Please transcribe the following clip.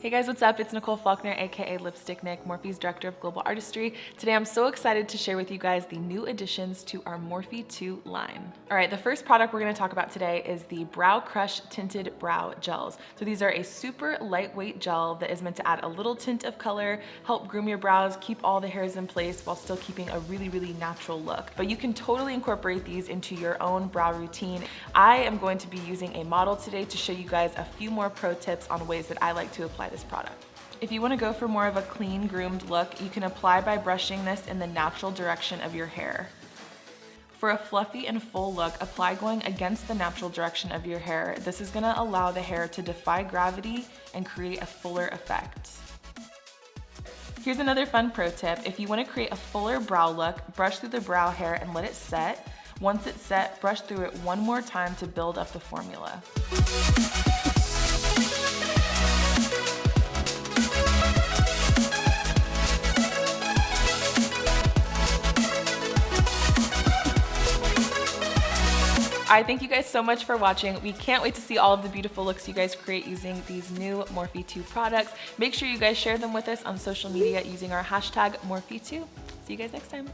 Hey guys, what's up? It's Nicole Faulkner, aka LipstickNick, Morphe's Director of Global Artistry. Today I'm so excited to share with you guys the new additions to our Morphe 2 line. All right, the first product we're gonna talk about today is the Brow Crush Tinted Brow Gels. So these are a super lightweight gel that is meant to add a little tint of color, help groom your brows, keep all the hairs in place while still keeping a really natural look. But you can totally incorporate these into your own brow routine. I am going to be using a model today to show you guys a few more pro tips on ways that I like to apply this product. If you want to go for more of a clean, groomed look, you can apply by brushing this in the natural direction of your hair. For a fluffy and full look, apply going against the natural direction of your hair. This is going to allow the hair to defy gravity and create a fuller effect. Here's another fun pro tip. If you want to create a fuller brow look, brush through the brow hair and let it set. Once it's set, brush through it one more time to build up the formula. I thank you guys so much for watching. We can't wait to see all of the beautiful looks you guys create using these new Morphe 2 products. Make sure you guys share them with us on social media using our hashtag Morphe2. See you guys next time.